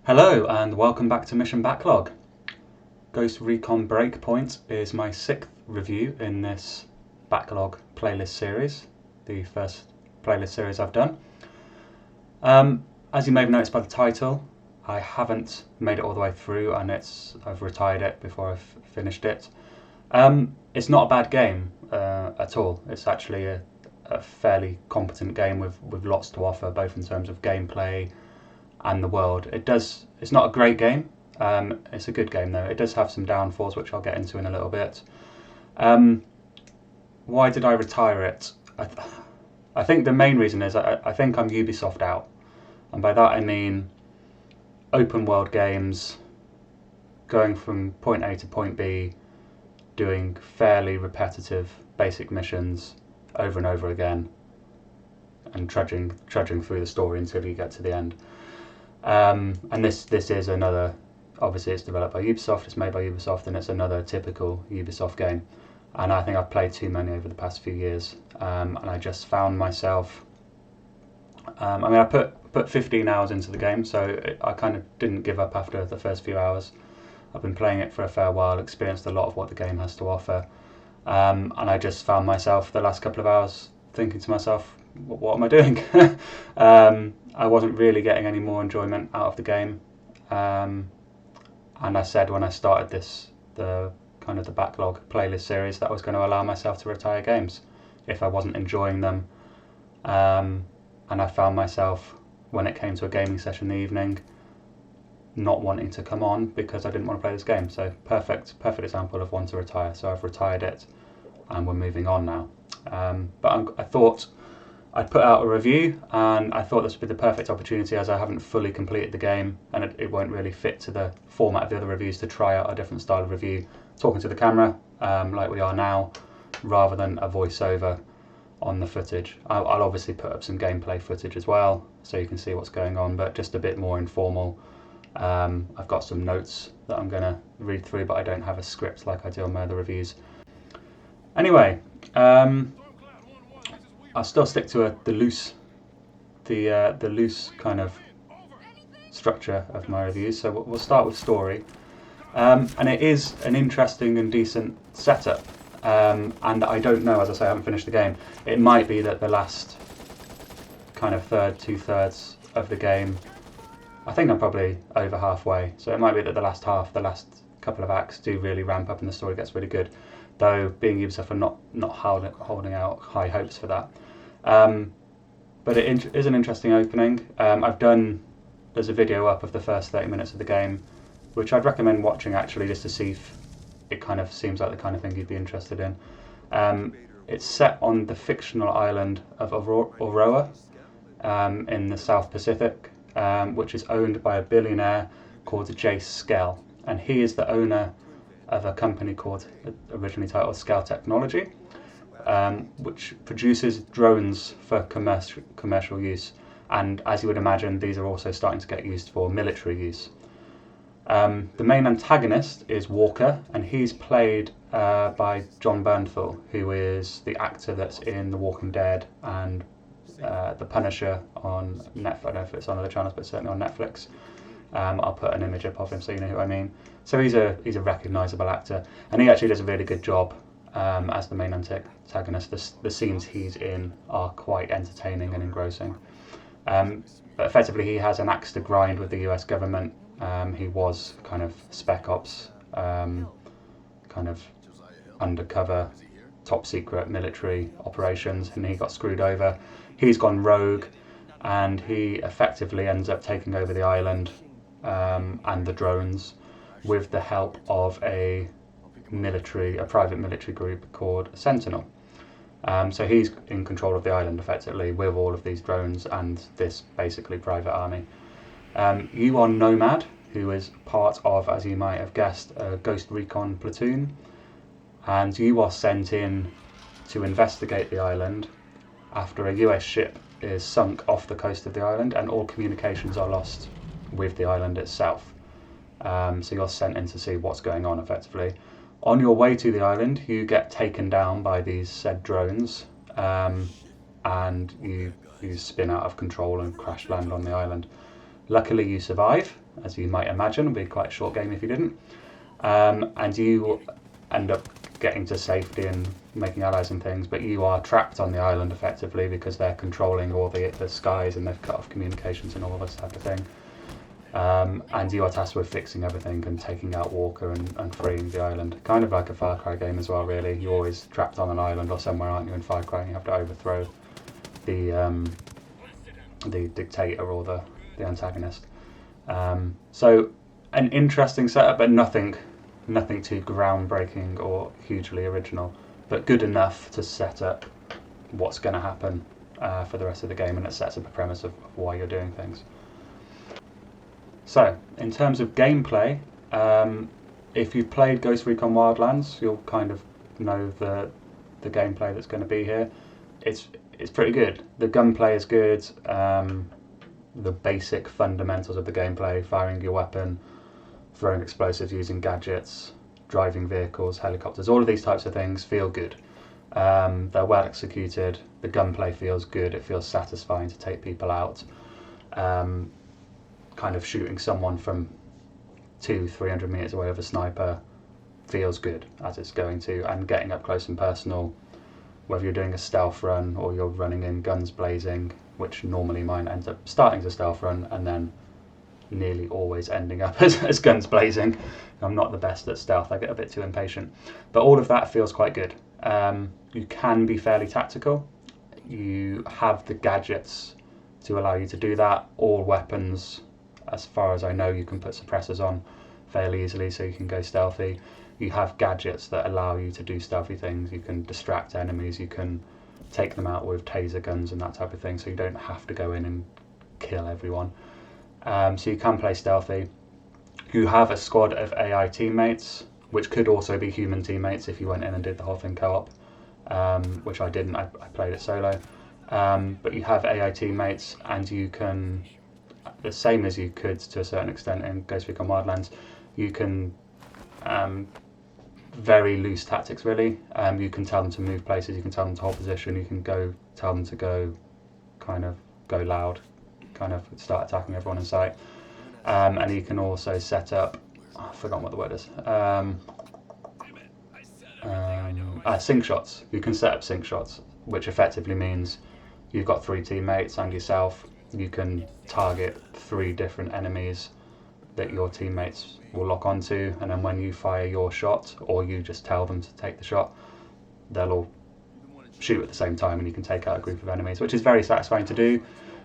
Hello and welcome back to Mission Backlog. Ghost Recon Breakpoint is my 6th review in this backlog playlist series, the first playlist series I've done. As you may have noticed by the title, I haven't made it all the way through and I've retired it before I've finished it. It's not a bad game at all. It's actually a fairly competent game with lots to offer, both in terms of gameplay and the world. It's not a great game. It's a good game though. It does have some downfalls, which I'll get into in a little bit. Why did I retire it? I think the main reason is I think I'm Ubisoft out, and by that I mean open world games, going from point A to point B, doing fairly repetitive basic missions over and over again, and trudging through the story until you get to the end. And this is another, obviously it's developed by Ubisoft, it's made by Ubisoft, and it's another typical Ubisoft game. And I think I've played too many over the past few years, and I just found myself, I put 15 hours into the game, so I kind of didn't give up after the first few hours. I've been playing it for a fair while, experienced a lot of what the game has to offer, and I just found myself the last couple of hours thinking to myself, what am I doing? I wasn't really getting any more enjoyment out of the game, and I said when I started the backlog playlist series, that I was going to allow myself to retire games if I wasn't enjoying them, and I found myself, when it came to a gaming session in the evening, not wanting to come on because I didn't want to play this game. So perfect example of one to retire. So I've retired it and we're moving on now. But I thought I'd put out a review, and I thought this would be the perfect opportunity, as I haven't fully completed the game and it won't really fit to the format of the other reviews, to try out a different style of review, talking to the camera like we are now, rather than a voiceover on the footage. I'll obviously put up some gameplay footage as well so you can see what's going on, but just a bit more informal. I've got some notes that I'm going to read through, but I don't have a script like I do on my other reviews. Anyway, I'll still stick to the loose kind of structure of my reviews. So we'll start with story, and it is an interesting and decent setup. And I don't know, as I say, I haven't finished the game. It might be that the last kind of two-thirds of the game, I think I'm probably over halfway, so it might be that the last couple of acts do really ramp up and the story gets really good. Though being Ubisoft, I'm not holding out high hopes for that. But it is an interesting opening. There's a video up of the first 30 minutes of the game, which I'd recommend watching actually, just to see if it kind of seems like the kind of thing you'd be interested in. It's set on the fictional island of Aurora in the South Pacific, which is owned by a billionaire called Jace Skell, and he is the owner of a company originally titled Skell Technology, which produces drones for commercial use, and as you would imagine, these are also starting to get used for military use. The main antagonist is Walker, and he's played by John Bernthal, who is the actor that's in The Walking Dead and The Punisher on Netflix. I don't know if it's on other channels, but certainly on Netflix. I'll put an image up of him so you know who I mean. So he's a recognisable actor, and he actually does a really good job as the main antagonist. The scenes he's in are quite entertaining and engrossing. But effectively, he has an axe to grind with the US government. He was kind of spec ops, kind of undercover, top secret military operations, and he got screwed over. He's gone rogue, and he effectively ends up taking over the island and the drones with the help of a private military group called Sentinel. So he's in control of the island effectively with all of these drones and this basically private army. You are Nomad, who is part of, as you might have guessed, a Ghost Recon platoon, and you are sent in to investigate the island after a US ship is sunk off the coast of the island and all communications are lost with the island itself. So you're sent in to see what's going on effectively. On your way to the island, you get taken down by these said drones, and you spin out of control and crash land on the island. Luckily you survive, as you might imagine. It'll be quite a short game if you didn't. And you end up getting to safety and making allies and things, but you are trapped on the island effectively because they're controlling all the skies and they've cut off communications and all this type of thing. And you are tasked with fixing everything and taking out Walker and freeing the island. Kind of like a Far Cry game as well, really. You're always trapped on an island or somewhere, aren't you, in Far Cry, and you have to overthrow the dictator or the antagonist. So an interesting setup, but nothing too groundbreaking or hugely original, but good enough to set up what's going to happen for the rest of the game, and it sets up a premise of why you're doing things. So, in terms of gameplay, if you've played Ghost Recon Wildlands, you'll kind of know the gameplay that's going to be here. It's pretty good. The gunplay is good. The basic fundamentals of the gameplay, firing your weapon, throwing explosives using gadgets, driving vehicles, helicopters, all of these types of things feel good. They're well executed. The gunplay feels good. It feels satisfying to take people out. Kind of shooting someone from 200-300 meters away with a sniper feels good, as it's going to, and getting up close and personal, whether you're doing a stealth run or you're running in guns blazing, which normally mine ends up starting as a stealth run and then nearly always ending up as guns blazing. I'm not the best at stealth, I get a bit too impatient, but all of that feels quite good. You can be fairly tactical. You have the gadgets to allow you to do that. All weapons, as far as I know, you can put suppressors on fairly easily, so you can go stealthy. You have gadgets that allow you to do stealthy things. You can distract enemies, you can take them out with taser guns and that type of thing, so you don't have to go in and kill everyone. So you can play stealthy. You have a squad of AI teammates, which could also be human teammates if you went in and did the whole thing co-op, which I didn't, I played it solo. But you have AI teammates, and you can, the same as you could to a certain extent in Ghost Recon Wildlands, you can very loose tactics really. You can tell them to move places, you can tell them to hold position, you can tell them to go loud, kind of start attacking everyone in sight. And you can also set up, I've forgotten what the word is, sync shots. You can set up sync shots, which effectively means you've got 3 teammates and yourself. You can target 3 different enemies that your teammates will lock onto, and then when you fire your shot, or you just tell them to take the shot, they'll all shoot at the same time and you can take out a group of enemies, which is very satisfying to do.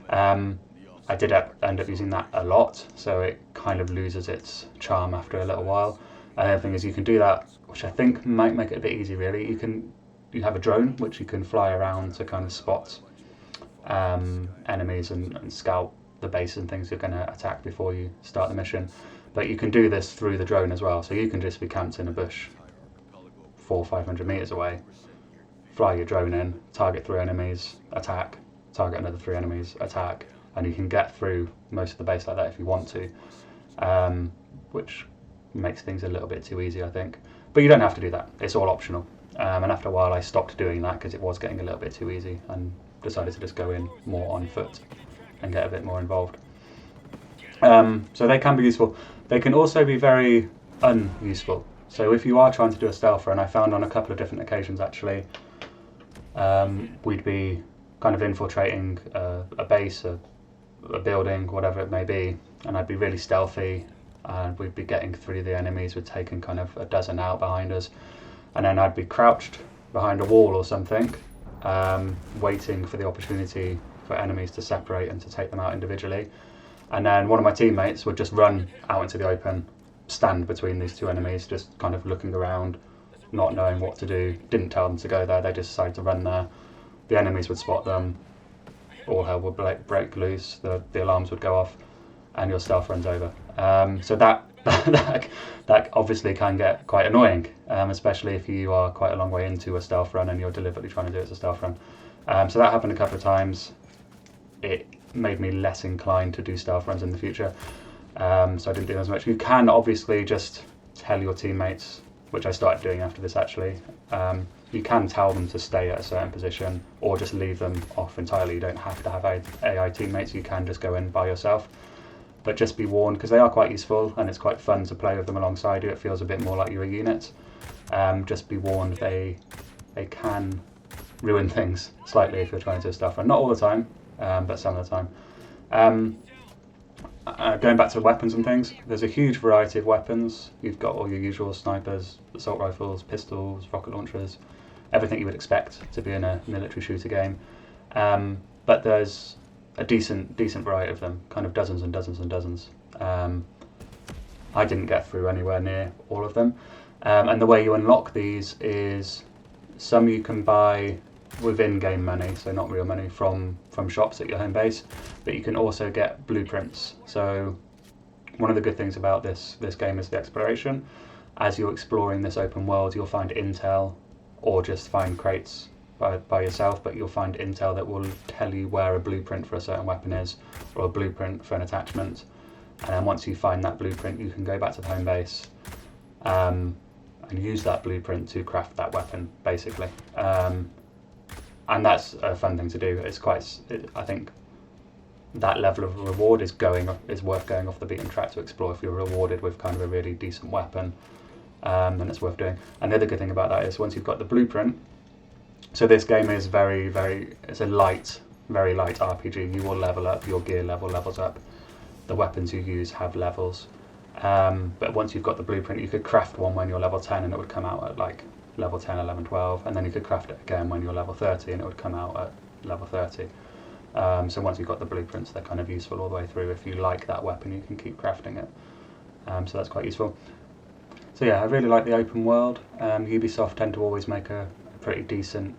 I did end up using that a lot, so it kind of loses its charm after a little while. And the other thing is you can do that, which I think might make it a bit easy really. You have a drone which you can fly around to kind of spot enemies and scout the base and things you're going to attack before you start the mission. But you can do this through the drone as well, so you can just be camped in a bush 400-500 meters away, fly your drone in, target 3 enemies, attack, target another 3 enemies, attack, and you can get through most of the base like that if you want to, which makes things a little bit too easy, I think. But you don't have to do that, it's all optional. And after a while I stopped doing that because it was getting a little bit too easy, and decided to just go in more on foot and get a bit more involved. So they can be useful. They can also be very unuseful. So if you are trying to do a stealth run, I found on a couple of different occasions actually, we'd be kind of infiltrating a base, a building, whatever it may be, and I'd be really stealthy, and we'd be getting through the enemies. We'd taken kind of a dozen out behind us, and then I'd be crouched behind a wall or something, waiting for the opportunity for enemies to separate and to take them out individually. And then one of my teammates would just run out into the open, stand between these 2 enemies, just kind of looking around, not knowing what to do. Didn't tell them to go there, they just decided to run there. The enemies would spot them, all hell would break loose, the alarms would go off, and your stealth runs over. So that obviously can get quite annoying, especially if you are quite a long way into a stealth run and you're deliberately trying to do it as a stealth run. So that happened a couple of times. It made me less inclined to do stealth runs in the future, so I didn't do as much. You can obviously just tell your teammates, which I started doing after this actually, you can tell them to stay at a certain position or just leave them off entirely. You don't have to have AI teammates, you can just go in by yourself. but just be warned, because they are quite useful and it's quite fun to play with them alongside you. It feels a bit more like you're a unit. Just be warned, they can ruin things slightly if you're trying to do stuff, and not all the time, but some of the time. Going back to weapons and things, there's a huge variety of weapons. You've got all your usual snipers, assault rifles, pistols, rocket launchers, everything you would expect to be in a military shooter game. But there's a decent variety of them, kind of dozens and dozens and dozens. I didn't get through anywhere near all of them. And the way you unlock these is some you can buy with in-game money, so not real money, from shops at your home base, but you can also get blueprints. So one of the good things about this game is the exploration. As you're exploring this open world, you'll find intel, or just find crates by yourself, but you'll find intel that will tell you where a blueprint for a certain weapon is, or a blueprint for an attachment. And then once you find that blueprint, you can go back to the home base and use that blueprint to craft that weapon, basically. And that's a fun thing to do. I think that level of reward is worth going off the beaten track to explore. If you're rewarded with kind of a really decent weapon, then it's worth doing. And the other good thing about that is once you've got the blueprint, so this game is it's a very light RPG. You will level up, your gear levels up. The weapons you use have levels. But once you've got the blueprint, you could craft one when you're level 10 and it would come out at like level 10, 11, 12, and then you could craft it again when you're level 30 and it would come out at level 30. So once you've got the blueprints, they're kind of useful all the way through. If you like that weapon, you can keep crafting it. So that's quite useful. So yeah, I really like the open world. Ubisoft tend to always make a pretty decent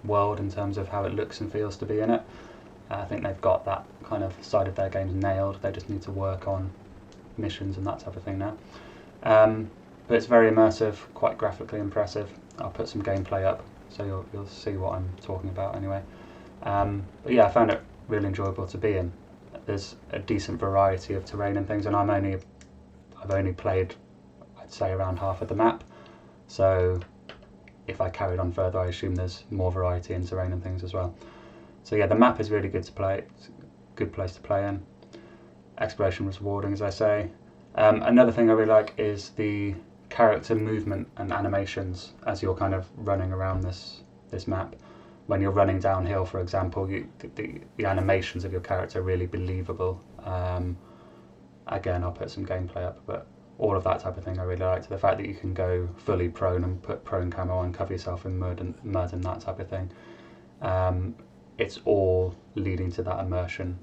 world in terms of how it looks and feels to be in it. I think they've got that kind of side of their games nailed. They just need to work on missions and that type of thing now. But it's very immersive, quite graphically impressive. I'll put some gameplay up so you'll see what I'm talking about anyway. But yeah, I found it really enjoyable to be in. There's a decent variety of terrain and things, and I've only played, I'd say, around half of the map. So if I carried on further, I assume there's more variety in terrain and things as well. So yeah, the map is really good to play. It's a good place to play in. Exploration was rewarding, as I say. Another thing I really like is the character movement and animations as you're kind of running around this map. When you're running downhill, for example, the animations of your character are really believable. Again, I'll put some gameplay up, but all of that type of thing I really liked. The fact that you can go fully prone and put prone camo on, cover yourself in mud and that type of thing. It's all leading to that immersion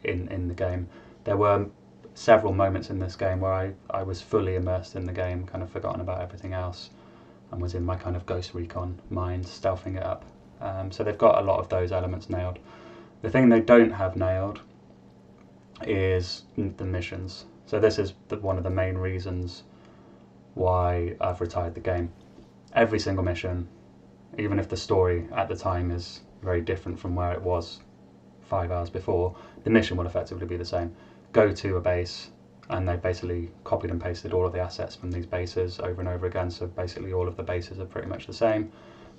in the game. There were several moments in this game where I was fully immersed in the game, kind of forgotten about everything else, and was in my kind of Ghost Recon mind, stealthing it up. So they've got a lot of those elements nailed. The thing they don't have nailed is the missions. So this is one of the main reasons why I've retired the game. Every single mission, even if the story at the time is very different from where it was 5 hours before, the mission will effectively be the same. Go to a base, and they basically copied and pasted all of the assets from these bases over and over again, so basically all of the bases are pretty much the same,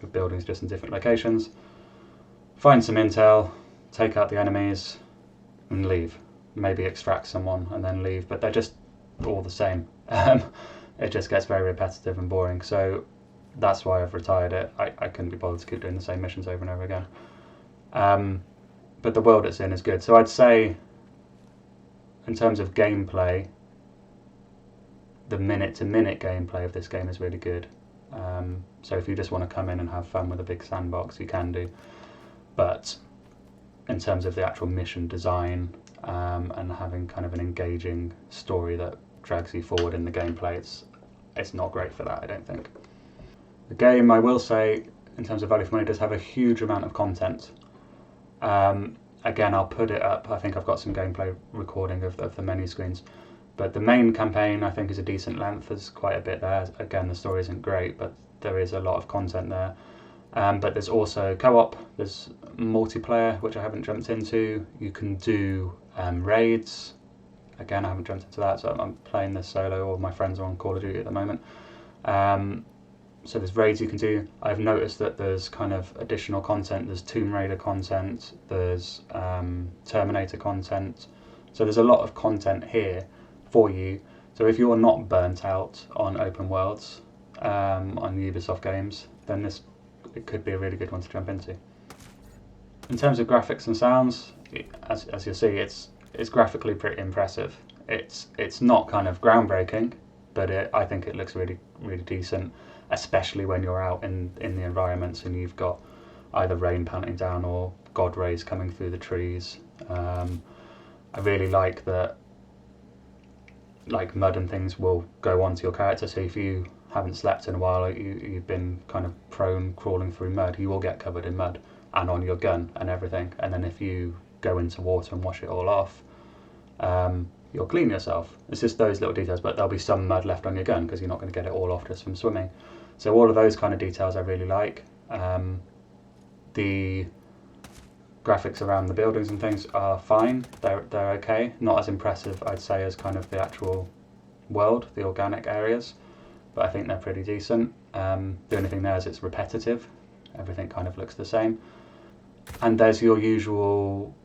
with buildings just in different locations. Find some intel, take out the enemies, and leave. Maybe extract someone and then leave, but they're just all the same. It just gets very repetitive and boring, so that's why I've retired it. I couldn't be bothered to keep doing the same missions over and over again. But the world it's in is good. So I'd say, in terms of gameplay, the minute-to-minute gameplay of this game is really good. So if you just want to come in and have fun with a big sandbox, you can do. But in terms of the actual mission design and having kind of an engaging story that drags you forward in the gameplay, it's not great for that, I don't think. The game, I will say, in terms of value for money, does have a huge amount of content. Again, I'll put it up. I think I've got some gameplay recording of the menu screens. But the main campaign, I think, is a decent length. There's quite a bit there. Again, the story isn't great, but there is a lot of content there. But there's also co-op. There's multiplayer, which I haven't jumped into. You can do raids. Again, I haven't jumped into that, so I'm playing this solo. All my friends are on Call of Duty at the moment. So there's raids you can do. I've noticed that there's kind of additional content. There's Tomb Raider content, there's Terminator content, So there's a lot of content here for you. So if you're not burnt out on open worlds, on Ubisoft games, then it could be a really good one to jump into. In terms of graphics and sounds, as you'll see, it's graphically pretty impressive. It's not kind of groundbreaking, but I think it looks really, really decent, especially when you're out in the environments and you've got either rain pelting down or god rays coming through the trees. I really like that, like mud and things will go onto your character, so if you haven't slept in a while, you've been kind of prone crawling through mud, you will get covered in mud and on your gun and everything, and then if you go into water and wash it all off, you'll clean yourself. It's just those little details, but there'll be some mud left on your gun because you're not going to get it all off just from swimming. So all of those kind of details I really like. The graphics around the buildings and things are fine. They're okay. Not as impressive, I'd say, as kind of the actual world, the organic areas, but I think they're pretty decent. The only thing there is it's repetitive. Everything kind of looks the same. And there's your usual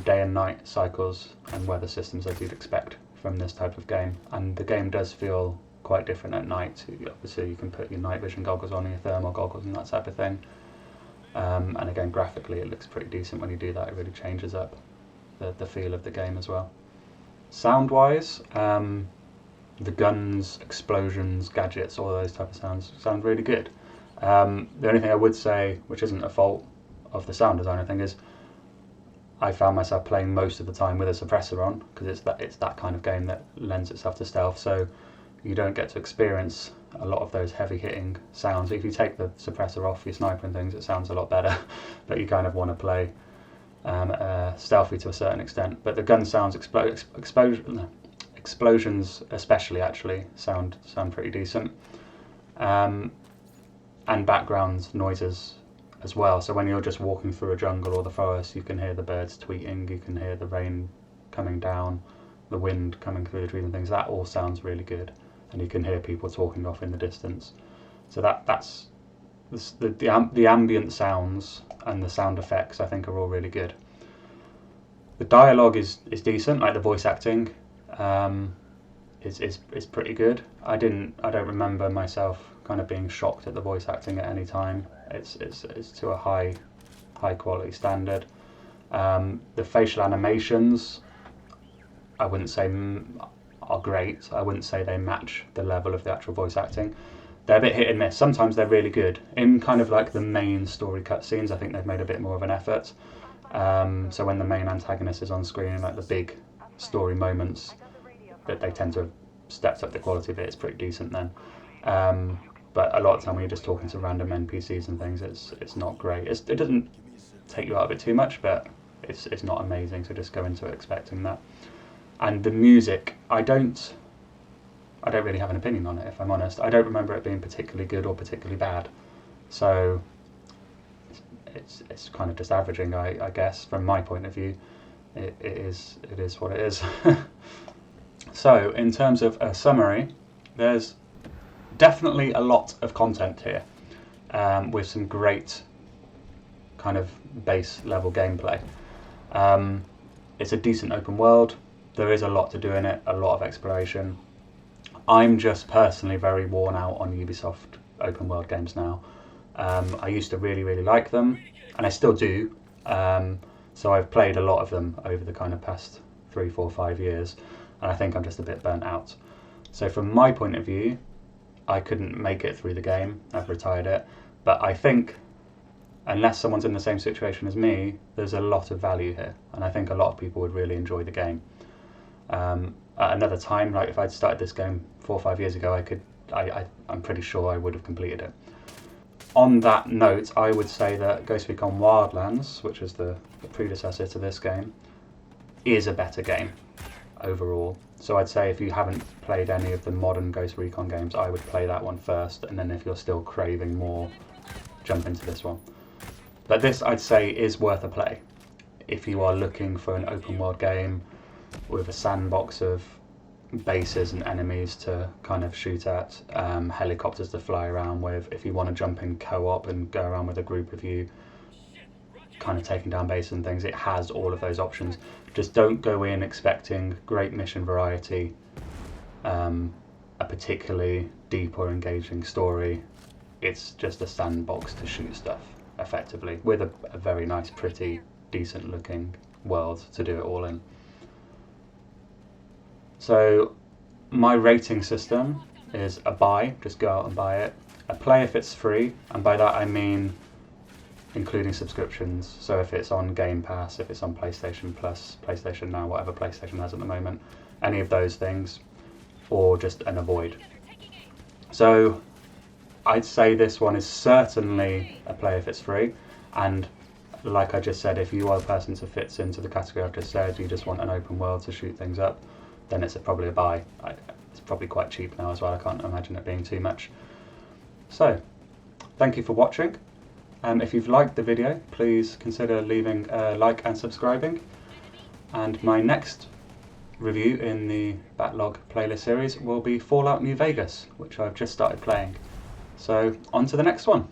day and night cycles and weather systems as you'd expect from this type of game. And the game does feel quite different at night. Obviously you can put your night vision goggles on, your thermal goggles and that type of thing. And again, graphically it looks pretty decent when you do that. It really changes up the feel of the game as well. Sound wise, the guns, explosions, gadgets, all those type of sounds sound really good. The only thing I would say, which isn't a fault of the sound design, I think, is I found myself playing most of the time with a suppressor on, because it's that kind of game that lends itself to stealth, so you don't get to experience a lot of those heavy hitting sounds. If you take the suppressor off your sniper and things, it sounds a lot better, but you kind of want to play stealthy to a certain extent. But the gun sounds, explosions especially, actually sound pretty decent, and background noises as well. So when you're just walking through a jungle or the forest, you can hear the birds tweeting, you can hear the rain coming down, the wind coming through the trees and things. That all sounds really good, and you can hear people talking off in the distance. So that's the ambient sounds and the sound effects, I think, are all really good. The dialogue is decent, like the voice acting is pretty good. I don't remember myself kind of being shocked at the voice acting at any time. It's to a high quality standard. The facial animations, I wouldn't say are great. I wouldn't say they match the level of the actual voice acting. They're a bit hit and miss. Sometimes they're really good. In kind of like the main story cutscenes, I think they've made a bit more of an effort. So when the main antagonist is on screen, like the big story moments, that they tend to have stepped up the quality of it. It's pretty decent then. But a lot of the time when you're just talking to random NPCs and things, it's not great. It doesn't take you out of it too much, but it's not amazing, so just go into it expecting that. And the music, I don't really have an opinion on it, if I'm honest. I don't remember it being particularly good or particularly bad, so it's kind of just averaging, I guess, from my point of view. It is what it is. So in terms of a summary, there's definitely a lot of content here, with some great kind of base level gameplay. It's a decent open world. There is a lot to do in it, a lot of exploration. I'm just personally very worn out on Ubisoft open world games now. I used to really, really like them, and I still do. So I've played a lot of them over the kind of past 3, 4, 5 years, and I think I'm just a bit burnt out. So from my point of view, I couldn't make it through the game. I've retired it. But I think, unless someone's in the same situation as me, there's a lot of value here, and I think a lot of people would really enjoy the game. At another time, like if I'd started this game 4 or 5 years ago, I'm pretty sure I would have completed it. On that note, I would say that Ghost Recon Wildlands, which is the predecessor to this game, is a better game overall. So I'd say if you haven't played any of the modern Ghost Recon games, I would play that one first, and then if you're still craving more, jump into this one. But this, I'd say, is worth a play if you are looking for an open world game with a sandbox of bases and enemies to kind of shoot at, helicopters to fly around with. If you want to jump in co-op and go around with a group of you, kind of taking down bases and things, it has all of those options. Just don't go in expecting great mission variety, a particularly deep or engaging story. It's just a sandbox to shoot stuff effectively, with a very nice, pretty, decent looking world to do it all in. So my rating system is a buy, just go out and buy it. A play if it's free, and by that I mean including subscriptions. So if it's on Game Pass, if it's on PlayStation Plus, PlayStation Now, whatever PlayStation has at the moment, any of those things, or just an avoid. So I'd say this one is certainly a play if it's free, and like I just said, if you are the person that fits into the category I've just said, you just want an open world to shoot things up, then it's probably a buy. It's probably quite cheap now as well, I can't imagine it being too much. So, thank you for watching. If you've liked the video, please consider leaving a like and subscribing. And my next review in the Backlog playlist series will be Fallout New Vegas, which I've just started playing. So, on to the next one.